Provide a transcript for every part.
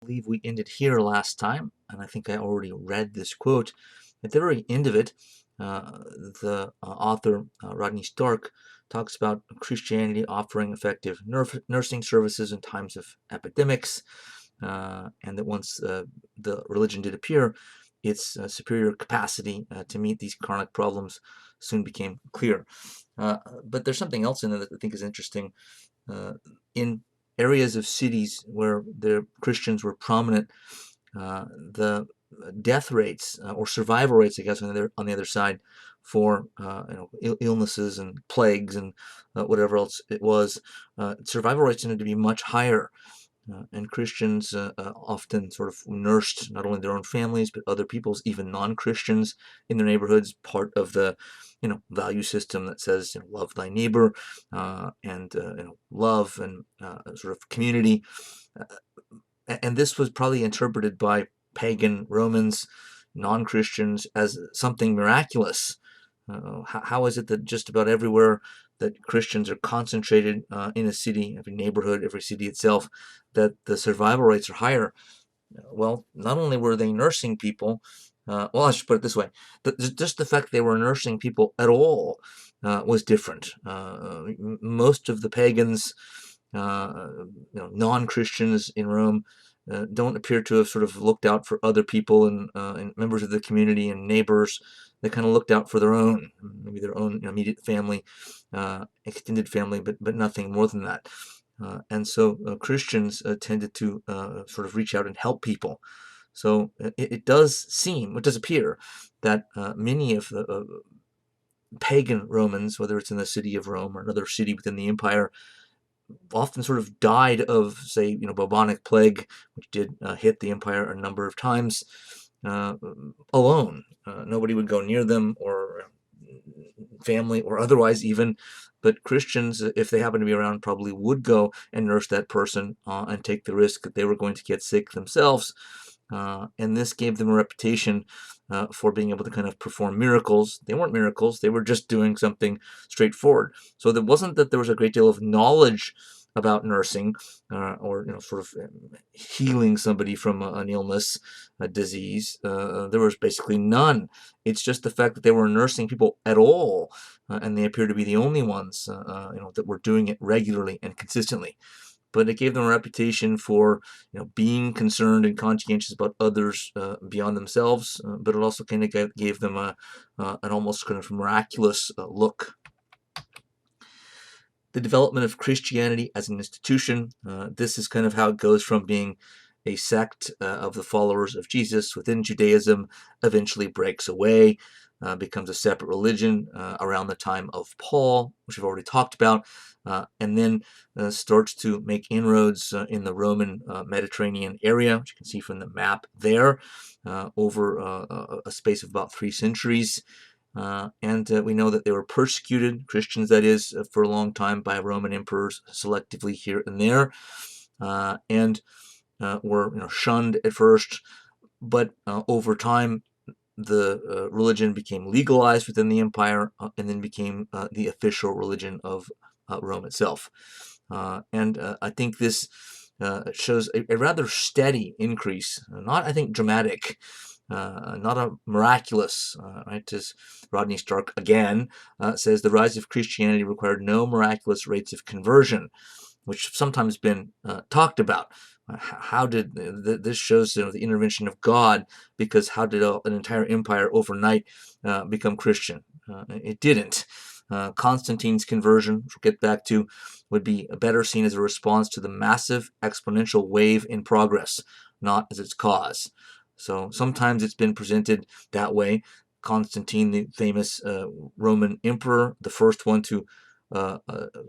Believe we ended here last time, and I think I already read this quote. At the very end of it, the author, Rodney Stark, talks about Christianity offering effective nursing services in times of epidemics, and that once the religion did appear, its superior capacity to meet these chronic problems soon became clear. But there's something else in there that I think is interesting. In areas of cities where the Christians were prominent, the death rates or survival rates, I guess, on the other side for illnesses and plagues and whatever else it was, survival rates tended to be much higher. And Christians often sort of nursed not only their own families but other people's, even non-Christians in their neighborhoods, part of the value system that says love thy neighbor and love and sort of community. And this was probably interpreted by pagan Romans, non-Christians, as something miraculous. How is it that just about everywhere that Christians are concentrated in a city, every neighborhood, every city itself, that the survival rates are higher? Well, not only were they nursing people, well, I should put it this way: just the fact they were nursing people at all was different. Most of the pagans, non-Christians in Rome, don't appear to have sort of looked out for other people and members of the community and neighbors. They kind of looked out for their own, maybe their own immediate family, extended family, but nothing more than that. And so Christians tended to sort of reach out and help people. So it does appear that many of the pagan Romans, whether it's in the city of Rome or another city within the empire, often sort of died of, say, bubonic plague, which did hit the empire a number of times, alone. Nobody would go near them, or family or otherwise even, but Christians, if they happen to be around, probably would go and nurse that person and take the risk that they were going to get sick themselves. And this gave them a reputation for being able to kind of perform miracles. They weren't miracles, they were just doing something straightforward. So it wasn't that there was a great deal of knowledge about nursing or sort of healing somebody from an illness, a disease. There was basically none. It's just the fact that they were nursing people at all, and they appear to be the only ones that were doing it regularly and consistently. But it gave them a reputation for being concerned and conscientious about others beyond themselves. But it also kind of gave them an almost kind of miraculous look. The development of Christianity as an institution. This is kind of how it goes from being a sect of the followers of Jesus within Judaism, eventually breaks away, becomes a separate religion around the time of Paul, which we've already talked about, and then starts to make inroads in the Roman Mediterranean area, which you can see from the map there, over a space of about 3 centuries. And we know that they were persecuted, Christians that is, for a long time by Roman emperors, selectively here and there, and were shunned at first, but over time the religion became legalized within the empire and then became the official religion of Rome itself. And I think this shows a rather steady increase, not, I think, dramatic, not a miraculous, right? As Rodney Stark again says, the rise of Christianity required no miraculous rates of conversion, which have sometimes been talked about. How did this shows the intervention of God? Because how did an entire empire overnight become Christian? It didn't. Constantine's conversion, which we'll get back to, would be better seen as a response to the massive exponential wave in progress, not as its cause. So sometimes it's been presented that way. Constantine, the famous Roman emperor, the first one to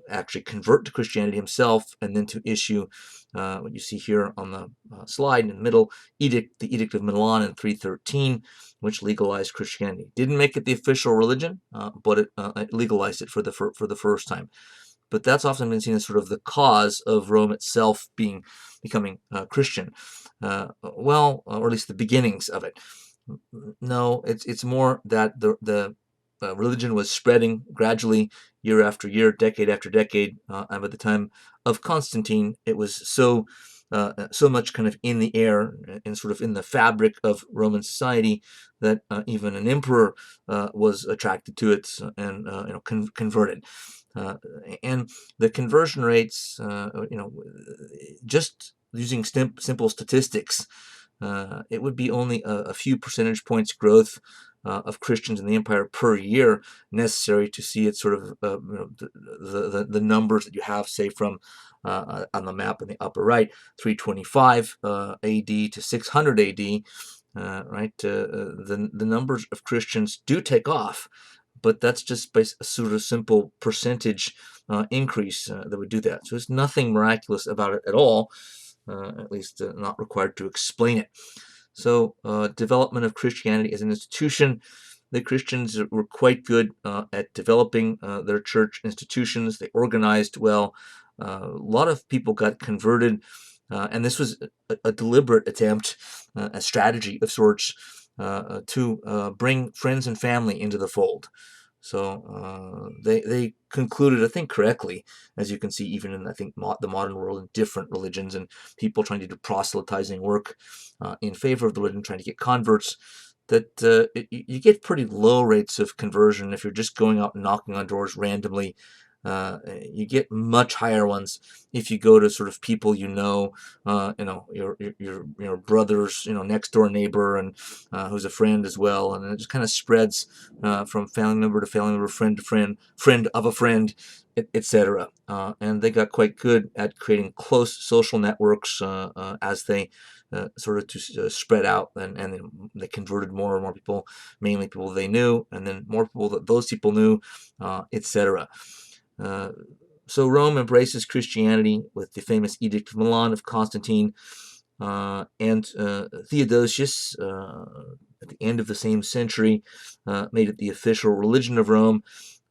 actually convert to Christianity himself, and then to issue what you see here on the slide in the middle, the Edict of Milan in 313, which legalized Christianity. Didn't make it the official religion, but it legalized it for the first time. But that's often been seen as sort of the cause of Rome itself becoming Christian. Or at least the beginnings of it. No, it's more that the religion was spreading gradually, year after year, decade after decade, and by the time of Constantine, it was so so much kind of in the air and sort of in the fabric of Roman society that even an emperor was attracted to it and converted. And the conversion rates, just using simple statistics, it would be only a few percentage points growth of Christians in the empire per year necessary to see it sort of the numbers that you have, say, from on the map in the upper right, 325 A.D. to 600 A.D. Right, the numbers of Christians do take off, but that's just by a sort of simple percentage increase that would do that. So there's nothing miraculous about it at all, at least not required to explain it. So development of Christianity as an institution. The Christians were quite good at developing their church institutions. They organized well. A lot of people got converted, and this was a deliberate attempt, a strategy of sorts, to bring friends and family into the fold. So they concluded, I think, correctly, as you can see, even in, I think, the modern world, in different religions and people trying to do proselytizing work in favor of the religion, trying to get converts, that you get pretty low rates of conversion if you're just going out and knocking on doors randomly. You get much higher ones if you go to sort of people your brother's next door neighbor and who's a friend as well, and it just kind of spreads from family member to family member, friend to friend, friend of a friend, etc. And they got quite good at creating close social networks as they sort of to spread out, and they converted more and more people, mainly people they knew, and then more people that those people knew, etc. So Rome embraces Christianity with the famous Edict of Milan of Constantine, and Theodosius, at the end of the same century, made it the official religion of Rome.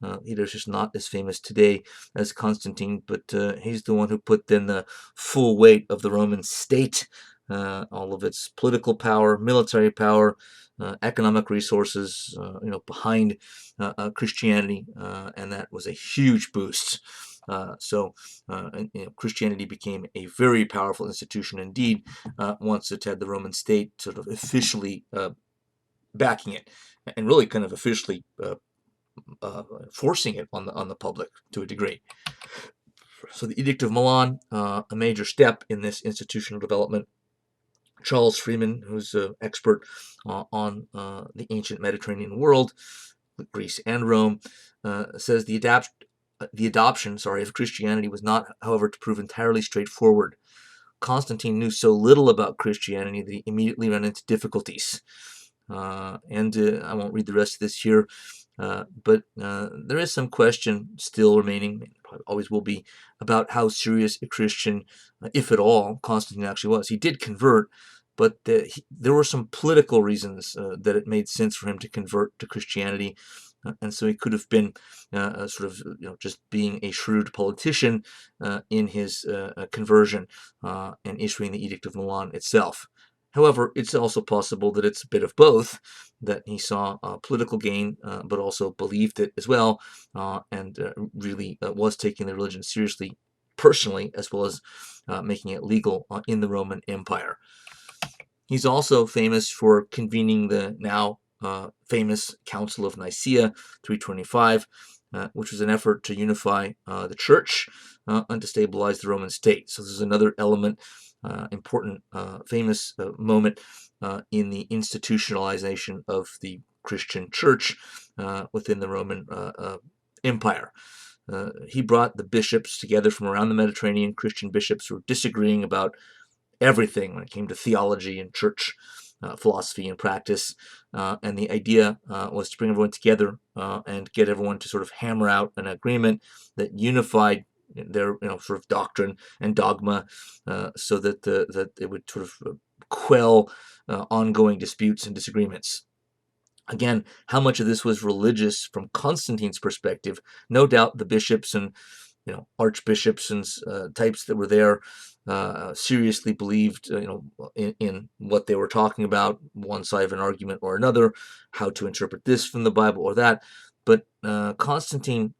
Theodosius not as famous today as Constantine, but he's the one who put then the full weight of the Roman state, all of its political power, military power, economic resources, behind Christianity, and that was a huge boost. Christianity became a very powerful institution indeed once it had the Roman state sort of officially backing it, and really kind of officially forcing it on the public to a degree. So the Edict of Milan, a major step in this institutional development. Charles Freeman, who's an expert on the ancient Mediterranean world, Greece and Rome, says the adoption of Christianity was not, however, to prove entirely straightforward. Constantine knew so little about Christianity that he immediately ran into difficulties. And I won't read the rest of this here, but there is some question still remaining, probably always will be, about how serious a Christian, if at all, Constantine actually was. He did convert, but there were some political reasons that it made sense for him to convert to Christianity. And so he could have been just being a shrewd politician in his conversion and issuing the Edict of Milan itself. However, it's also possible that it's a bit of both, that he saw political gain, but also believed it as well, and really was taking the religion seriously personally, as well as making it legal in the Roman Empire. He's also famous for convening the now famous Council of Nicaea, 325, which was an effort to unify the church and to stabilize the Roman state. So this is another element, important, famous moment in the institutionalization of the Christian church within the Roman Empire. He brought the bishops together from around the Mediterranean, Christian bishops who were disagreeing about everything when it came to theology and church philosophy and practice, and the idea was to bring everyone together and get everyone to sort of hammer out an agreement that unified their sort of doctrine and dogma, so that that it would sort of quell ongoing disputes and disagreements. Again, how much of this was religious from Constantine's perspective? No doubt the bishops and archbishops and types that were there seriously believed in what they were talking about, one side of an argument or another, how to interpret this from the Bible or that. But Constantine,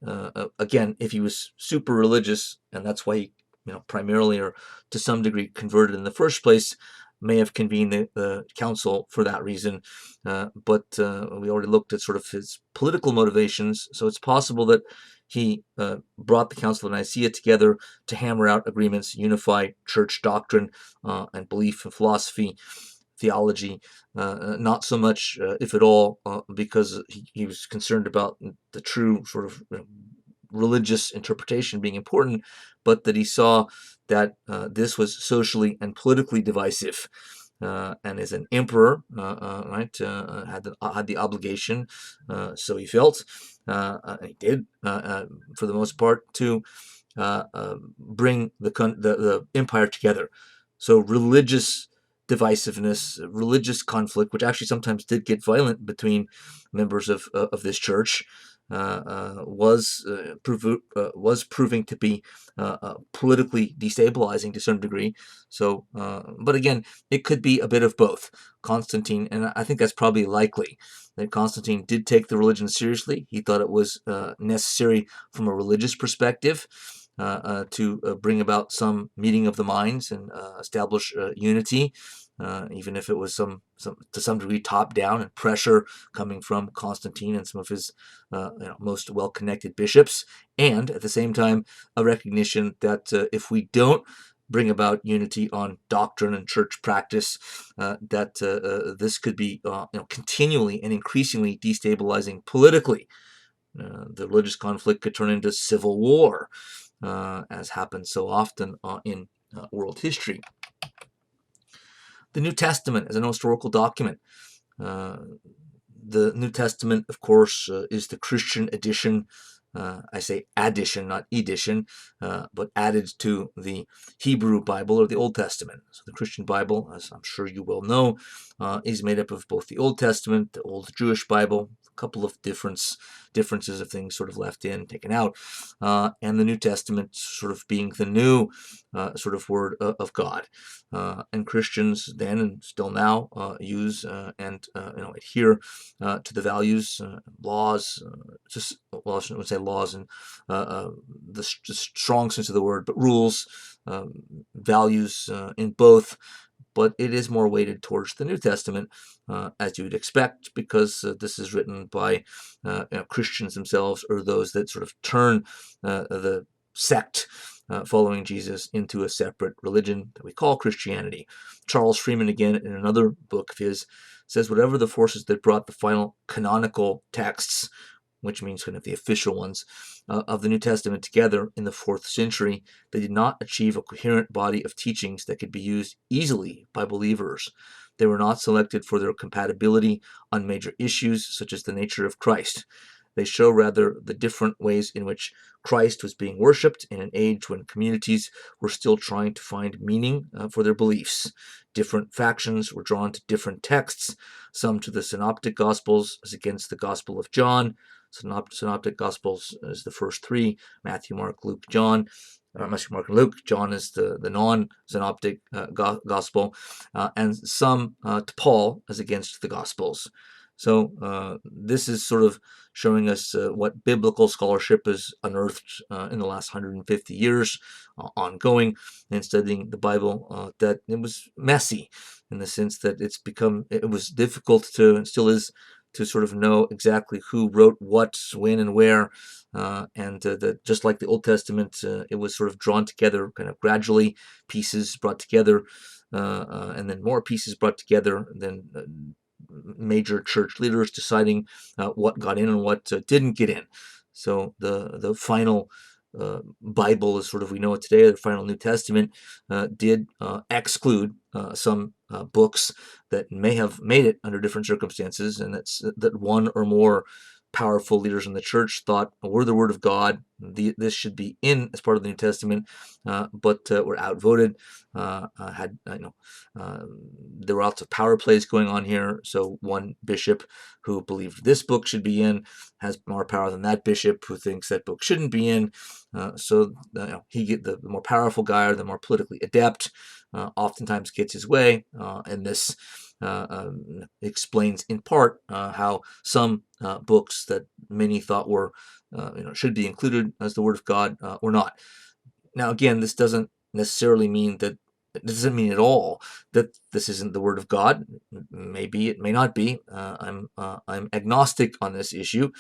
again, if he was super religious, and that's why he primarily or to some degree converted in the first place, may have convened the council for that reason. But we already looked at sort of his political motivations, so it's possible that he brought the Council of Nicaea together to hammer out agreements, unify church doctrine and belief and philosophy, theology, not so much, if at all, because he was concerned about the true sort of religious interpretation being important, but that he saw that this was socially and politically divisive. And as an emperor, had the obligation, so he felt, and he did, for the most part, to bring the empire together. So religious divisiveness, religious conflict, which actually sometimes did get violent between members of this church, was proving to be politically destabilizing to some degree. So, but again, it could be a bit of both. Constantine, and I think that's probably likely, that Constantine did take the religion seriously. He thought it was necessary from a religious perspective to bring about some meeting of the minds and establish unity, even if it was to some degree top down and pressure coming from Constantine and some of his most well-connected bishops, and at the same time a recognition that if we don't bring about unity on doctrine and church practice, that this could be continually and increasingly destabilizing politically. The religious conflict could turn into civil war, as happens so often in world history. The New Testament as an historical document. The New Testament, of course, is the Christian edition. I say addition, not edition, but added to the Hebrew Bible or the Old Testament. So the Christian Bible, as I'm sure you well know, is made up of both the Old Testament, the Old Jewish Bible, a couple of differences of things sort of left in, taken out, and the New Testament sort of being the new sort of Word of God. And Christians then and still now use and adhere to the values, laws, I shouldn't say laws in the strong sense of the word, but rules, values in both. But it is more weighted towards the New Testament, as you would expect, because this is written by Christians themselves, or those that sort of turn the sect following Jesus into a separate religion that we call Christianity. Charles Freeman, again, in another book of his, says whatever the forces that brought the final canonical texts, which means kind of the official ones, of the New Testament together in the 4th century, they did not achieve a coherent body of teachings that could be used easily by believers. They were not selected for their compatibility on major issues such as the nature of Christ. They show rather the different ways in which Christ was being worshipped in an age when communities were still trying to find meaning for their beliefs. Different factions were drawn to different texts, some to the Synoptic Gospels as against the Gospel of John. Synoptic Gospels is the first 3, Matthew, Mark, Luke, John. Matthew, Mark, and Luke. John is the non-synoptic gospel, and some to Paul as against the Gospels. So this is sort of showing us what biblical scholarship has unearthed in the last 150 years, ongoing, and studying the Bible, that it was messy in the sense that it was difficult to, and still is, to sort of know exactly who wrote what, when, and where, and that just like the Old Testament, it was sort of drawn together kind of gradually, pieces brought together, and then more pieces brought together, then major church leaders deciding what got in and what didn't get in. So the final Bible, as sort of we know it today, the final New Testament, did exclude some books that may have made it under different circumstances, and that one or more powerful leaders in the church thought were the Word of God. This should be in as part of the New Testament, but were outvoted. There were lots of power plays going on here. So one bishop who believed this book should be in has more power than that bishop who thinks that book shouldn't be in. The more powerful guy, or the more politically adept, oftentimes gets his way, and this explains in part how some books that many thought were should be included as the Word of God were not. Now, again, this doesn't necessarily mean that, it doesn't mean at all that this isn't the Word of God. Maybe it may not be. I'm agnostic on this issue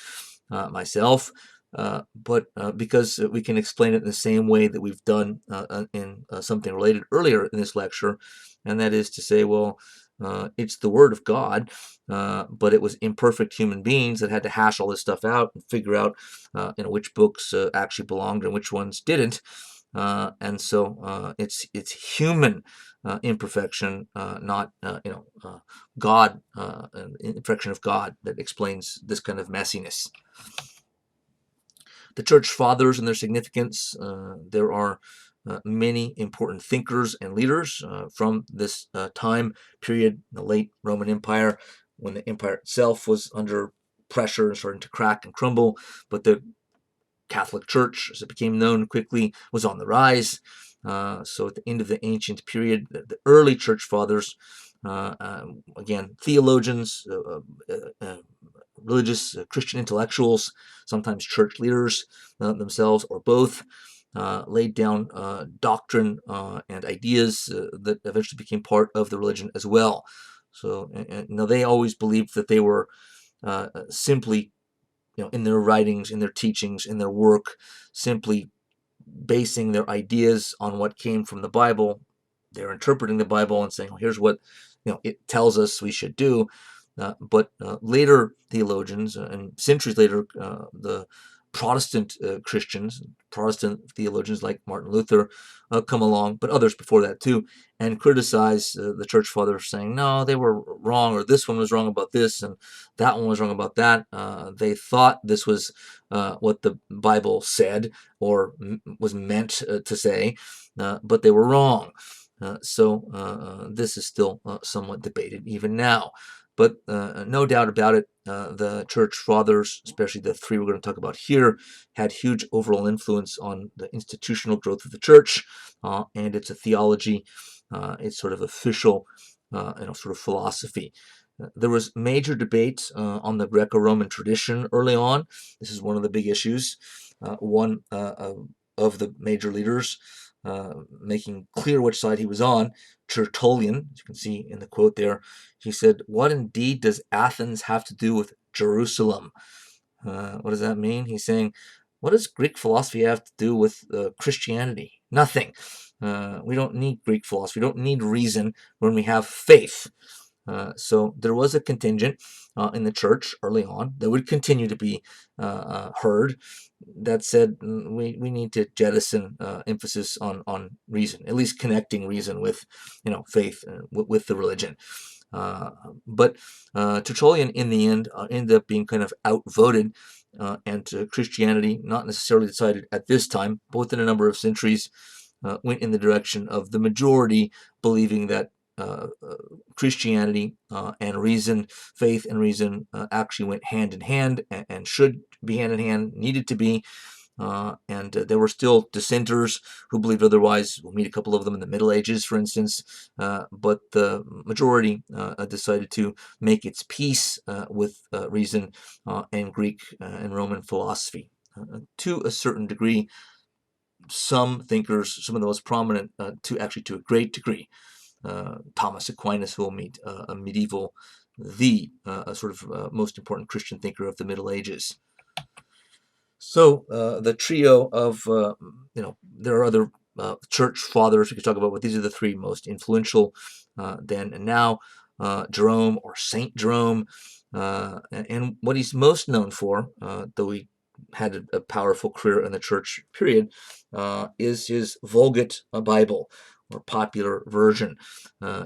myself, but because we can explain it in the same way that we've done in something related earlier in this lecture, and that is to say, well, it's the Word of God, but it was imperfect human beings that had to hash all this stuff out and figure out which books actually belonged and which ones didn't. And so it's human imperfection, not God, imperfection of God, that explains this kind of messiness. The church fathers and their significance. There are many important thinkers and leaders from this time period, the late Roman Empire, when the empire itself was under pressure and starting to crack and crumble, but the Catholic Church, as it became known quickly, was on the rise. So at the end of the ancient period, the early church fathers, again, theologians, religious Christian intellectuals, sometimes church leaders themselves, or both, laid down doctrine and ideas that eventually became part of the religion as well. So they always believed that they were simply, in their writings, in their teachings, in their work, simply basing their ideas on what came from the Bible. They're interpreting the Bible and saying, well, here's what it tells us we should do. But later theologians, and centuries later, the Protestant Christians, Protestant theologians like Martin Luther come along, but others before that too, and criticize the church fathers, saying, no, they were wrong, or this one was wrong about this, and that one was wrong about that. They thought this was what the Bible said or was meant to say, but they were wrong. So this is still somewhat debated even now. But no doubt about it, the church fathers, especially the three we're going to talk about here, had huge overall influence on the institutional growth of the church and its theology, its sort of official, sort of philosophy. There was major debate on the Greco-Roman tradition early on. This is one of the big issues. One of the major leaders, making clear which side he was on, Tertullian, as you can see in the quote there, he said, "What indeed does Athens have to do with Jerusalem?" What does that mean? He's saying, what does Greek philosophy have to do with Christianity? Nothing. We don't need Greek philosophy. We don't need reason when we have faith. So there was a contingent in the church early on that would continue to be heard that said, we need to jettison emphasis on reason, at least connecting reason with faith, with the religion. But Tertullian, in the end, ended up being kind of outvoted, and Christianity, not necessarily decided at this time, but within a number of centuries, went in the direction of the majority believing that Christianity and reason, faith and reason, actually went hand in hand and should be hand in hand, needed to be. And there were still dissenters who believed otherwise. We'll meet a couple of them in the Middle Ages, for instance. But the majority decided to make its peace with reason and Greek and Roman philosophy. To a certain degree, some thinkers, some of the most prominent, to a great degree, Thomas Aquinas, who will meet a medieval, most important Christian thinker of the Middle Ages. So the trio of, there are other church fathers we could talk about, but these are the three most influential then and now. Jerome, or Saint Jerome, and what he's most known for, though he had a powerful career in the church period, is his Vulgate Bible, or popular version.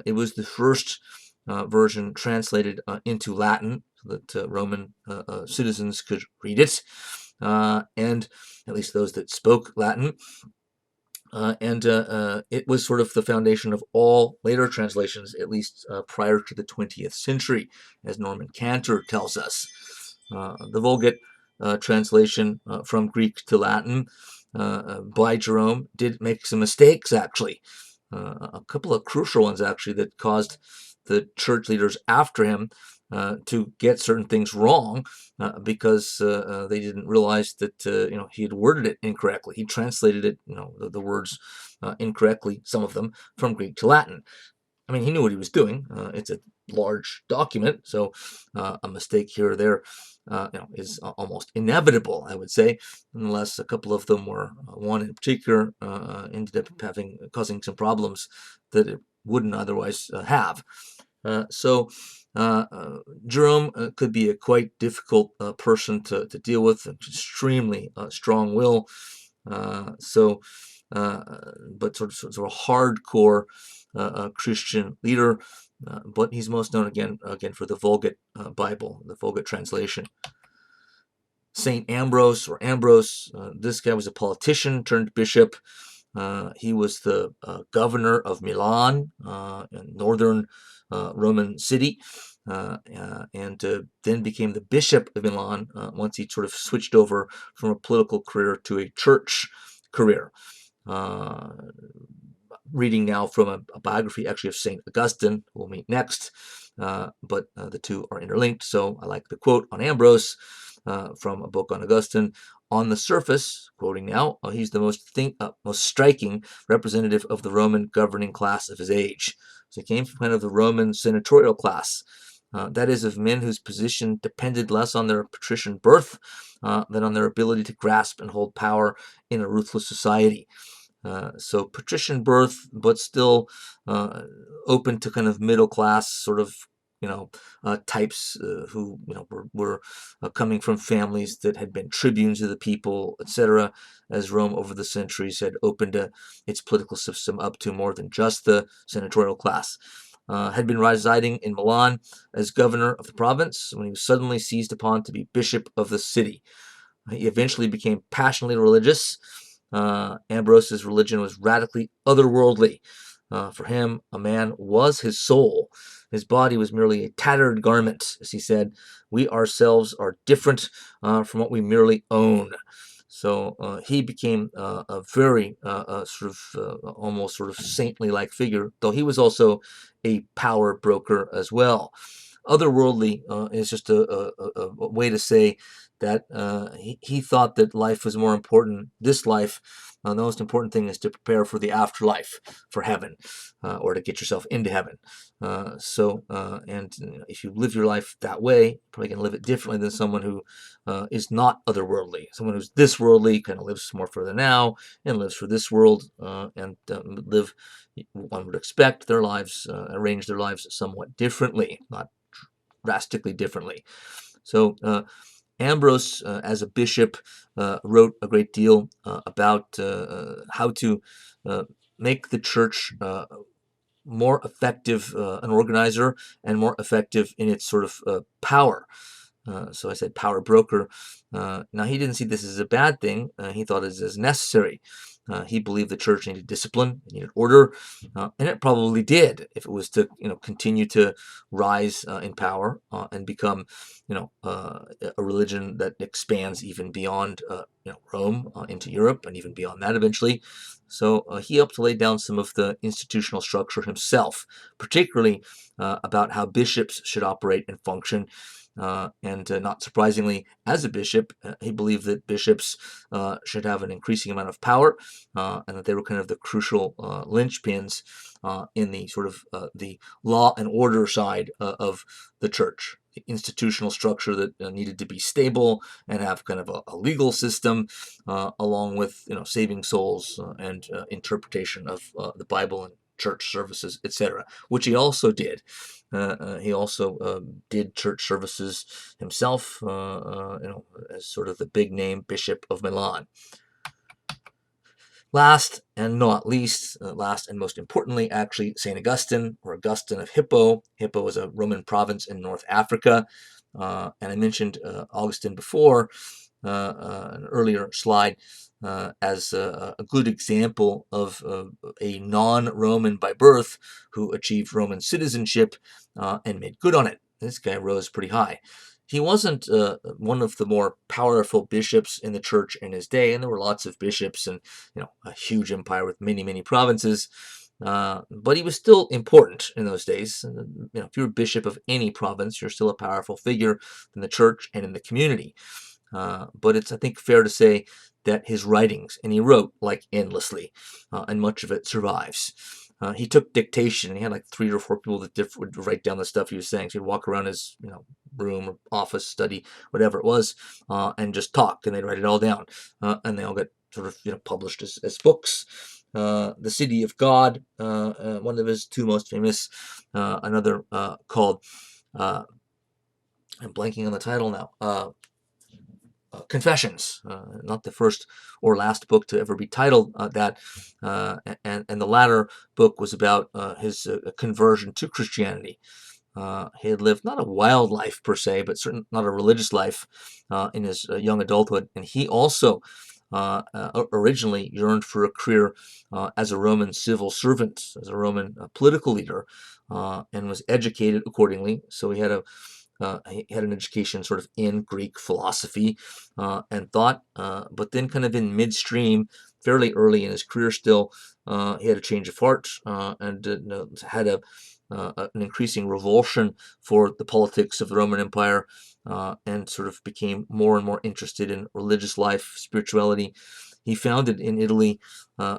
It was the first version translated into Latin so that Roman citizens could read it, and at least those that spoke Latin. And it was sort of the foundation of all later translations, at least prior to the 20th century, as Norman Cantor tells us. The Vulgate translation from Greek to Latin by Jerome did make some mistakes, actually. A couple of crucial ones, actually, that caused the church leaders after him to get certain things wrong because they didn't realize that he had worded it incorrectly. He translated it, the words incorrectly, some of them from Greek to Latin. I mean, he knew what he was doing. It's a large document, so a mistake here or there, is almost inevitable, I would say, unless a couple of them were, one in particular, ended up causing some problems that it wouldn't otherwise have. So Jerome could be a quite difficult person to deal with, extremely strong will. But sort of hardcore Christian leader. But he's most known again for the Vulgate Bible, the Vulgate translation. Saint Ambrose, or Ambrose, this guy was a politician turned bishop. He was the governor of Milan, a northern Roman city, and then became the bishop of Milan once he sort of switched over from a political career to a church career. Reading now from a biography actually of St. Augustine, who we'll meet next, but the two are interlinked. So I like the quote on Ambrose from a book on Augustine. On the surface, quoting now, he's the most striking representative of the Roman governing class of his age. So he came from kind of the Roman senatorial class. That is, of men whose position depended less on their patrician birth than on their ability to grasp and hold power in a ruthless society. So patrician birth, but still open to kind of middle class sort of types who were coming from families that had been tribunes of the people, etc. As Rome over the centuries had opened its political system up to more than just the senatorial class. Had been residing in Milan as governor of the province when he was suddenly seized upon to be bishop of the city. He eventually became passionately religious. Ambrose's religion was radically otherworldly. For him, a man was his soul. His body was merely a tattered garment. As he said, we ourselves are different from what we merely own. So he became a very almost sort of saintly-like figure, though he was also a power broker as well. Otherworldly is just a way to say that he thought that life was more important. This life, the most important thing is to prepare for the afterlife, for heaven, or to get yourself into heaven. If you live your life that way, you're probably going to live it differently than someone who is not otherworldly. Someone who's this worldly kind of lives more for the now and lives for this world and live, one would expect, their lives, arrange their lives somewhat differently, not drastically differently. So Ambrose, as a bishop, wrote a great deal about how to make the church more effective, an organizer, and more effective in its sort of power. So I said power broker. Now, he didn't see this as a bad thing. He thought it as necessary. He believed the church needed discipline, it needed order, and it probably did if it was to, continue to rise in power and become, a religion that expands even beyond, Rome into Europe and even beyond that eventually. So he helped to lay down some of the institutional structure himself, particularly about how bishops should operate and function. Not surprisingly, as a bishop, he believed that bishops should have an increasing amount of power, and that they were kind of the crucial linchpins in the sort of the law and order side of the church. The institutional structure that needed to be stable and have kind of a legal system, along with saving souls and interpretation of the Bible and church services, etc., which he also did. He also did church services himself, as sort of the big name Bishop of Milan. Last and not least, last and most importantly, actually, St. Augustine, or Augustine of Hippo. Hippo is a Roman province in North Africa. And I mentioned Augustine before, an earlier slide, as a good example of a non-Roman by birth who achieved Roman citizenship and made good on it. This guy rose pretty high. He wasn't one of the more powerful bishops in the church in his day, and there were lots of bishops and a huge empire with many, many provinces. But he was still important in those days. If you're a bishop of any province, you're still a powerful figure in the church and in the community. But it's, I think, fair to say that his writings, and he wrote like endlessly, and much of it survives. He took dictation. He had like 3 or 4 people that would write down the stuff he was saying. So he'd walk around his, room or office, study, whatever it was, and just talk, and they'd write it all down, and they all got sort of published as books. The City of God, one of his 2 most famous, another called, I'm blanking on the title now. Confessions, not the first or last book to ever be titled that, and the latter book was about his conversion to Christianity. He had lived not a wild life per se, but certainly not a religious life in his young adulthood, and he also originally yearned for a career as a Roman civil servant, as a Roman political leader, and was educated accordingly. So he had an education sort of in Greek philosophy and thought, but then kind of in midstream, fairly early in his career still, he had a change of heart and had an increasing revulsion for the politics of the Roman Empire, and sort of became more and more interested in religious life, spirituality. He founded in Italy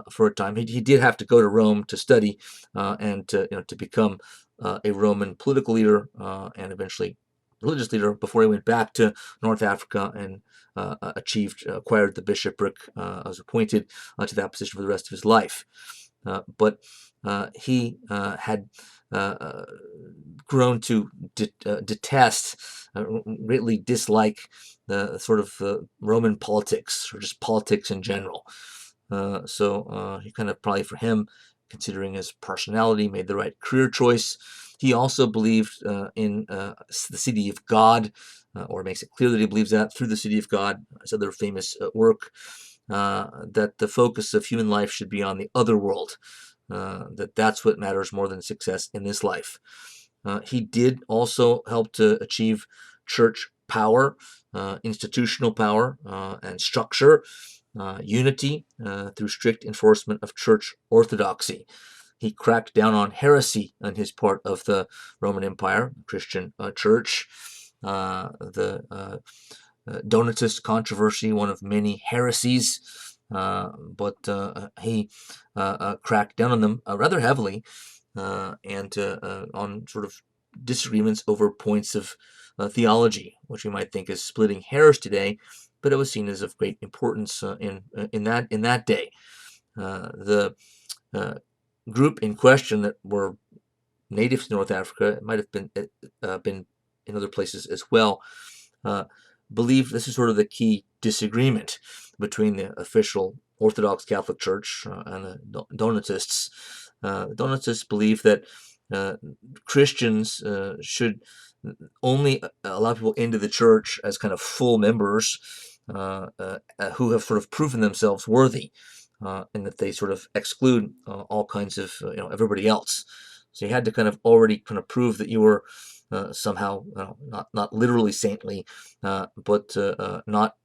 for a time. He did have to go to Rome to study and to become a Roman political leader and eventually religious leader before he went back to North Africa and acquired the bishopric, was appointed to that position for the rest of his life. But he had grown to detest, greatly dislike the sort of Roman politics, or just politics in general. So he kind of, probably for him, considering his personality, made the right career choice. He also believed in the City of God, or makes it clear that he believes that through the City of God, his other famous work, that the focus of human life should be on the other world, that's what matters more than success in this life. He did also help to achieve church power, institutional power, and structure, unity through strict enforcement of church orthodoxy. He cracked down on heresy on his part of the Roman Empire, Christian church. The Donatist controversy, one of many heresies, but he cracked down on them rather heavily, and on sort of disagreements over points of theology, which we might think is splitting hairs today, but it was seen as of great importance in that day. The group in question that were native to North Africa, it might have been in other places as well, believed this is sort of the key disagreement between the official Orthodox Catholic Church and the Donatists. The Donatists believe that Christians should only allow people into the church as kind of full members who have sort of proven themselves worthy, and that they sort of exclude all kinds of everybody else. So you had to kind of already kind of prove that you were somehow not literally saintly, but not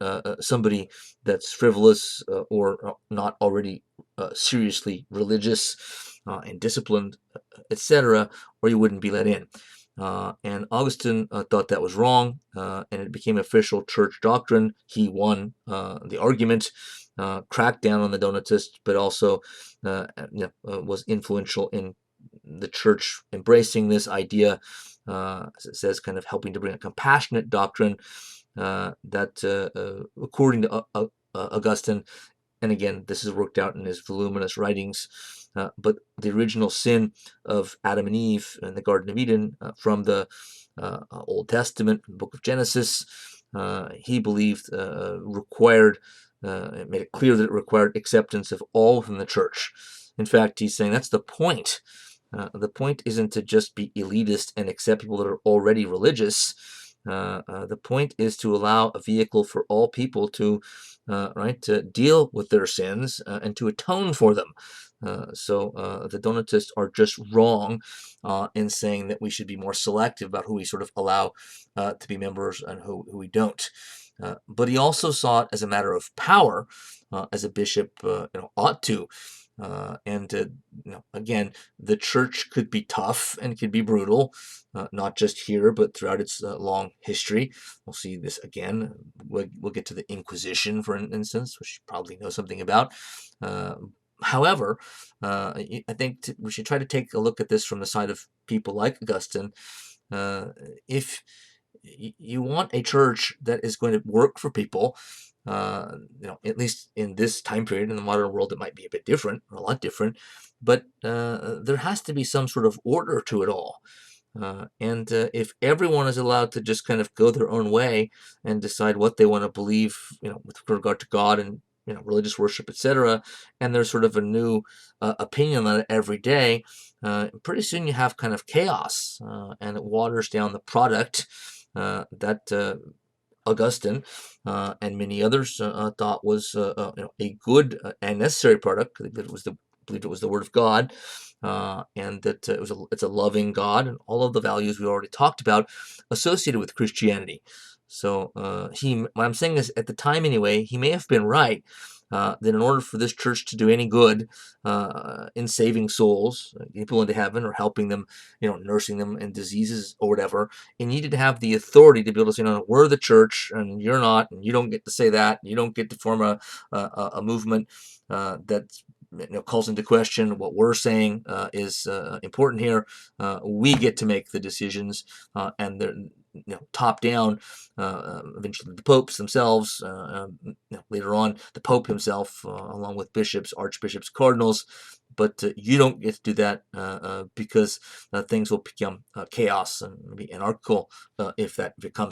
somebody that's frivolous or not already seriously religious and disciplined, etc., or you wouldn't be let in. And Augustine thought that was wrong, and it became official church doctrine. He won the argument, cracked down on the Donatists, but also was influential in the church embracing this idea, as it says, kind of helping to bring a compassionate doctrine that, according to Augustine, and again, this is worked out in his voluminous writings, but the original sin of Adam and Eve in the Garden of Eden from the Old Testament, the book of Genesis, he believed required, it made it clear that it required acceptance of all within the church. In fact, he's saying that's the point. The point isn't to just be elitist and accept people that are already religious. The point is to allow a vehicle for all people to deal with their sins and to atone for them. So the Donatists are just wrong in saying that we should be more selective about who we sort of allow to be members and who we don't. But he also saw it as a matter of power, as a bishop ought to. And again, the church could be tough and could be brutal, not just here, but throughout its long history. We'll see this again. We'll get to the Inquisition, for instance, which you probably know something about. However, I think we should try to take a look at this from the side of people like Augustine. If you want a church that is going to work for people, at least in this time period in the modern world, it might be a bit different, or a lot different, but there has to be some sort of order to it all. And if everyone is allowed to just kind of go their own way and decide what they want to believe, with regard to God and religious worship, etc., and there's sort of a new opinion on it every day, pretty soon you have kind of chaos, and it waters down the product that Augustine and many others thought was a good and necessary product. I believed it was the Word of God, and that it's a loving God, and all of the values we already talked about associated with Christianity. So what I'm saying is, at the time anyway, he may have been right. That in order for this church to do any good in saving souls, getting people into heaven, or helping them, nursing them in diseases or whatever, it needed to have the authority to be able to say, no, we're the church, and you're not, and you don't get to say that. You don't get to form a movement that calls into question what we're saying is important here. We get to make the decisions, and they're top down. Eventually, the popes themselves. Later on, the Pope himself, along with bishops, archbishops, cardinals. But you don't get to do that because things will become chaos and maybe anarchical if it comes